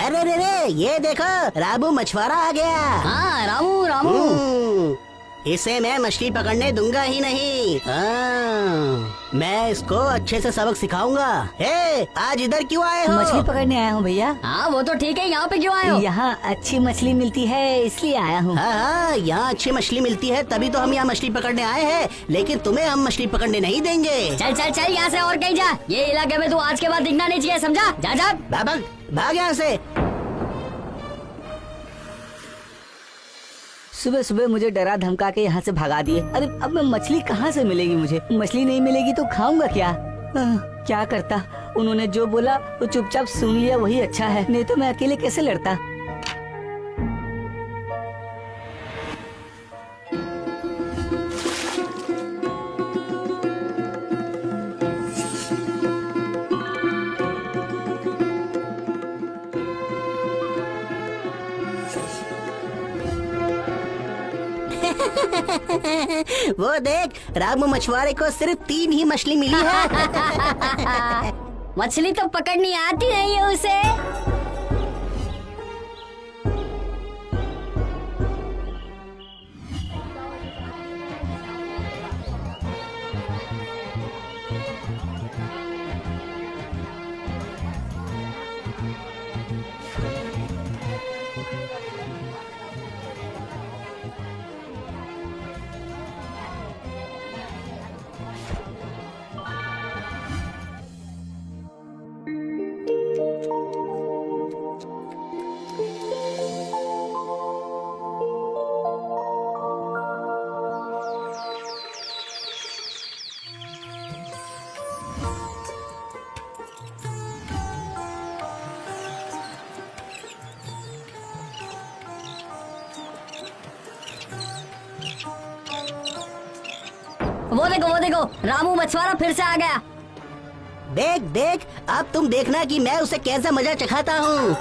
अरे रे रे, ये देखो रामू मछुआरा आ गया। हाँ रामू रामू। इसे मैं मछली पकड़ने दूंगा ही नहीं। मैं इसको अच्छे से सबक सिखाऊंगा। हे, आज इधर क्यों आए हो? मछली पकड़ने आया हूँ भैया। हाँ वो तो ठीक है, यहाँ पे क्यों आए हो? यहाँ अच्छी मछली मिलती है इसलिए आया हूँ। हाँ, यहाँ अच्छी मछली मिलती है तभी तो हम यहाँ मछली पकड़ने आए हैं, लेकिन तुम्हें हम मछली पकड़ने नहीं देंगे। चल चल चल यहाँ से और कहीं जा। ये इलाके में तू आज के बाद दिखना नहीं चाहिए, समझा? जा जा। भाग यहाँ से। सुबह सुबह मुझे डरा धमका के यहाँ से भगा दिए। अरे अब मैं मछली कहाँ से मिलेगी? मुझे मछली नहीं मिलेगी तो खाऊंगा क्या? क्या करता? उन्होंने जो बोला वो चुपचाप सुन लिया, वही अच्छा है, नहीं तो मैं अकेले कैसे लड़ता। वो देख, रामू मछुआरे को सिर्फ 3 ही मछली मिली है। मछली तो पकड़नी आती नहीं है उसे। वो देखो रामू मछुआरा फिर से आ गया। देख देख, अब तुम देखना कि मैं उसे कैसा मजा चखाता हूँ।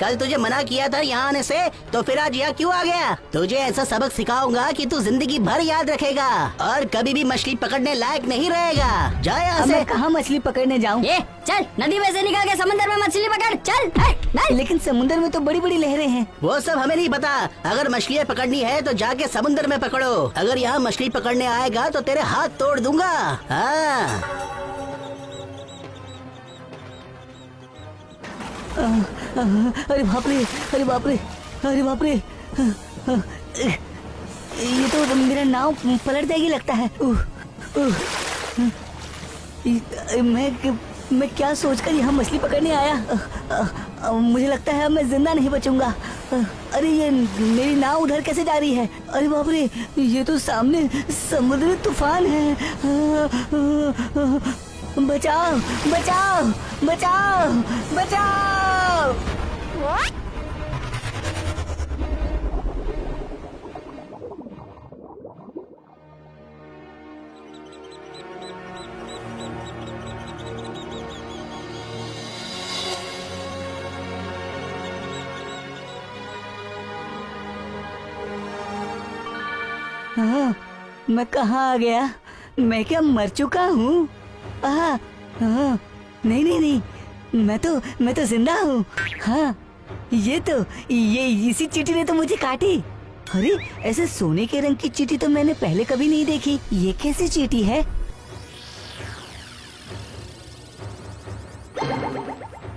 कल तुझे मना किया था यहाँ आने से, तो फिर आज यहाँ क्यों आ गया? तुझे ऐसा सबक सिखाऊंगा कि तू जिंदगी भर याद रखेगा और कभी भी मछली पकड़ने लायक नहीं रहेगा। जा यहाँ से। मैं कहाँ मछली पकड़ने जाऊँ? ये चल नदी में से निकल के समंदर में मछली पकड़। चल। लेकिन समुद्र में तो बड़ी बड़ी लहरें हैं। वो सब हमें नहीं पता। अगर मछलियाँ पकड़नी है तो जाके समुद्र में पकड़ो। अगर यहाँ मछली पकड़ने आएगा तो तेरे हाथ तोड़ दूंगा। हाँ। अरे बाप रे, अरे बाप रे, अरे बाप रे, ये तो मेरा नाव पलट जाएगी लगता है। मैं क्या सोचकर यहाँ मछली पकड़ने आया। मुझे लगता है मैं जिंदा नहीं बचूंगा। अरे ये मेरी नाव उधर कैसे जा रही है? अरे बाप रे, ये तो सामने समुद्री तूफान है। बचाओ बचाओ बचाओ बचाओ। हाँ, मैं कहाँ आ गया? मैं क्या मर चुका हूँ? नहीं नहीं नहीं, मैं तो जिंदा हूँ। हाँ, ये इसी चींटी ने तो मुझे काटी। अरे ऐसे सोने के रंग की चींटी तो मैंने पहले कभी नहीं देखी। ये कैसी चींटी है?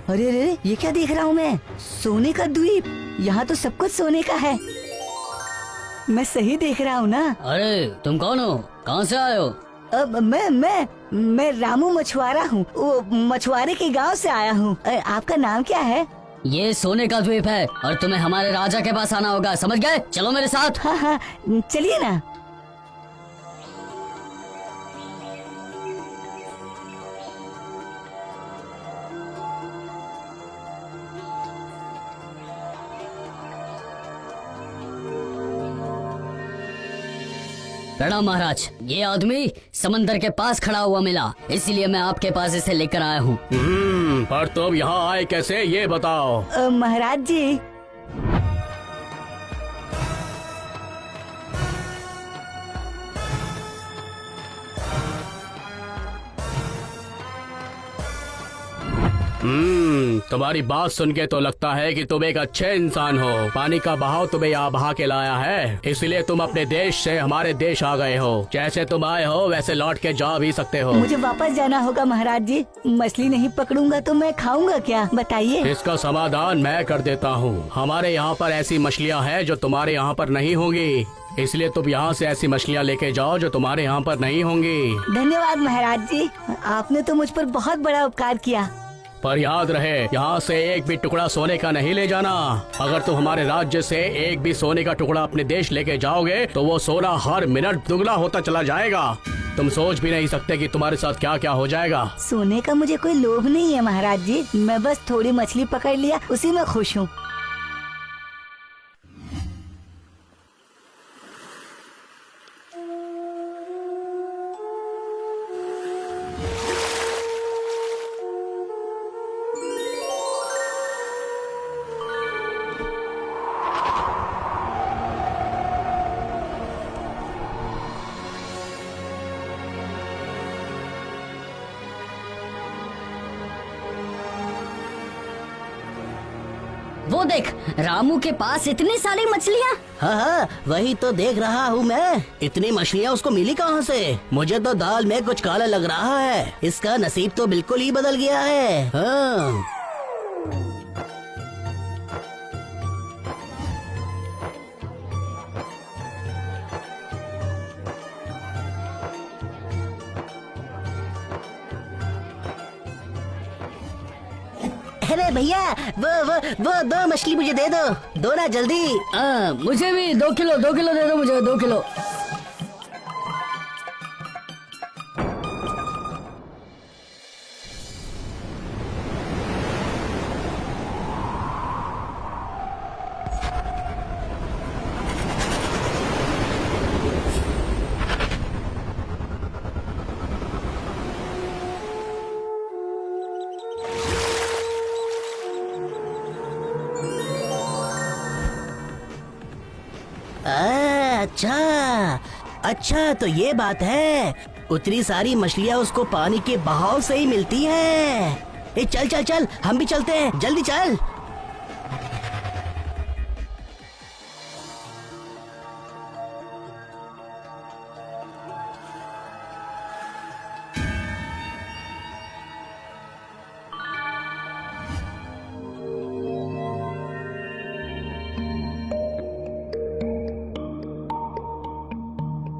अरे अरे, ये क्या देख रहा हूँ मैं? सोने का द्वीप। यहाँ तो सब कुछ सोने का है। मैं सही देख रहा हूँ ना? अरे तुम कौन हो? कहाँ से आए हो? मैं रामू मछुआरा हूँ। वो मछुआरे के गांव से आया हूँ। आपका नाम क्या है? ये सोने का द्वीप है और तुम्हें हमारे राजा के पास आना होगा, समझ गए? चलो मेरे साथ। हाँ हाँ, चलिए ना। प्रणाम महाराज। ये आदमी समंदर के पास खड़ा हुआ मिला, इसीलिए मैं आपके पास इसे लेकर आया हूँ। पर तुम यहाँ आए कैसे, ये बताओ। महाराज जी, तुम्हारी बात सुन के तो लगता है कि तुम एक अच्छे इंसान हो। पानी का बहाव तुम्हें यहाँ बहा के लाया है, इसलिए तुम अपने देश से हमारे देश आ गए हो। जैसे तुम आए हो वैसे लौट के जा भी सकते हो। मुझे वापस जाना होगा महाराज जी। मछली नहीं पकड़ूंगा तो मैं खाऊंगा क्या, बताइए। इसका समाधान मैं कर देता हूँ। हमारे यहाँ पर ऐसी मछलियाँ हैं जो तुम्हारे यहाँ पर नहीं होंगी, इसलिए तुम यहाँ से ऐसी मछलियाँ लेके जाओ जो तुम्हारे यहाँ पर नहीं होंगी। धन्यवाद महाराज जी, आपने तो मुझ पर बहुत बड़ा उपकार किया। पर याद रहे, यहाँ से एक भी टुकड़ा सोने का नहीं ले जाना। अगर तुम हमारे राज्य से एक भी सोने का टुकड़ा अपने देश लेके जाओगे तो वो सोना हर मिनट दुगना होता चला जाएगा। तुम सोच भी नहीं सकते कि तुम्हारे साथ क्या क्या हो जाएगा। सोने का मुझे कोई लोभ नहीं है महाराज जी, मैं बस थोड़ी मछली पकड़ लिया, उसी में खुश हूँ। वो देख, रामू के पास इतनी सारी मछलियाँ। हाँ हाँ, वही तो देख रहा हूँ मैं। इतनी मछलियाँ उसको मिली कहाँ से? मुझे तो दाल में कुछ काला लग रहा है। इसका नसीब तो बिल्कुल ही बदल गया है। हाँ। अरे भैया, वो दो मछली मुझे दे दो ना जल्दी। मुझे भी 2 किलो दे दो, मुझे 2 किलो। अच्छा तो ये बात है। उतनी सारी मछलियाँ उसको पानी के बहाव से ही मिलती हैं। ए चल चल चल, हम भी चलते हैं, जल्दी चल।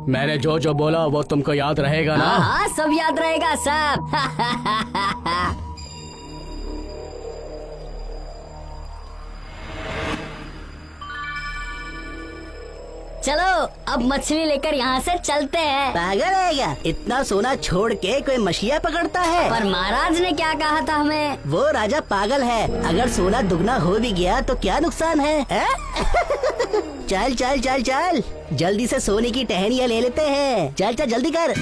मैंने जो जो बोला वो तुमको याद रहेगा ना? हाँ, सब याद रहेगा सब। चलो अब मछली लेकर यहाँ से चलते हैं। पागल है क्या? इतना सोना छोड़ के कोई मछलियाँ पकड़ता है? पर महाराज ने क्या कहा था हमें? वो राजा पागल है। अगर सोना दुगना हो भी गया तो क्या नुकसान है? चल चल चल चल, जल्दी से सोने की टहनियाँ ले लेते हैं। चल चल जल्दी कर।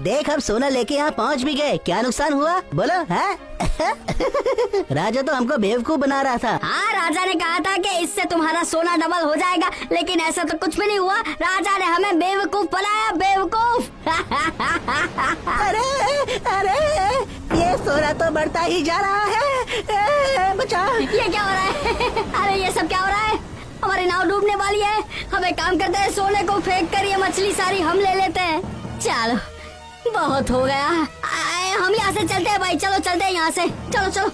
देख, अब सोना लेके यहाँ पहुँच भी गए। क्या नुकसान हुआ बोलो? है राजा तो हमको बेवकूफ बना रहा था। हाँ, राजा ने कहा था कि इससे तुम्हारा सोना डबल हो जाएगा, लेकिन ऐसा तो कुछ भी नहीं हुआ। राजा ने हमें बेवकूफ बनाया, बेवकूफ। अरे अरे, ये सोना तो बढ़ता ही जा रहा है। बचा। ये क्या हो रहा है? अरे ये सब क्या हो रहा है? हमारी नाव डूबने वाली है। हम एक काम करते हैं, सोने को फेंक कर ये मछली सारी हम ले लेते हैं। चलो, बहुत हो गया। हम यहाँ से चलते हैं भाई, चलो चलते हैं यहाँ से। चलो चलो।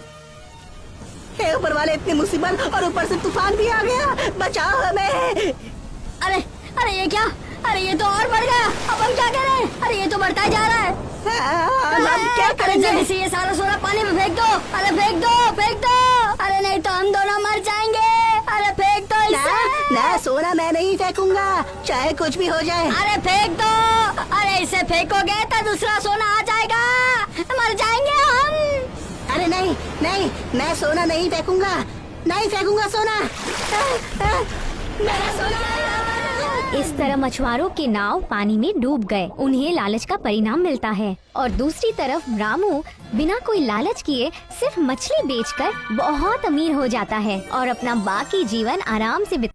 हे ऊपर वाले, इतनी मुसीबत और ऊपर से तूफान भी आ गया। बचाओ हमें। अरे अरे ये क्या? अरे ये तो और बढ़ गया। अब हम क्या करें? अरे ये तो बढ़ता जा रहा है। हम क्या करें? जल्दी से ये सारा सोना पानी में फेंक दो। अरे फेंक दो, फेंक दो। अरे नहीं तो हम दोनों मर जाएंगे। अरे फेंक दो इसे। ना, सोना मैं नहीं फेंकूंगा, चाहे कुछ भी हो जाए। अरे फेंक दो। अरे इसे फेंकोगे तो दूसरा सोना आ जाएगा, मर जाएंगे हम। अरे नहीं नहीं, मैं सोना नहीं फेंकूंगा, नहीं फेंकूंगा सोना। मेरा सोना। इस तरह मछुआरों के नाव पानी में डूब गए। उन्हें लालच का परिणाम मिलता है और दूसरी तरफ रामू बिना कोई लालच किए सिर्फ मछली बेचकर बहुत अमीर हो जाता है और अपना बाकी जीवन आराम से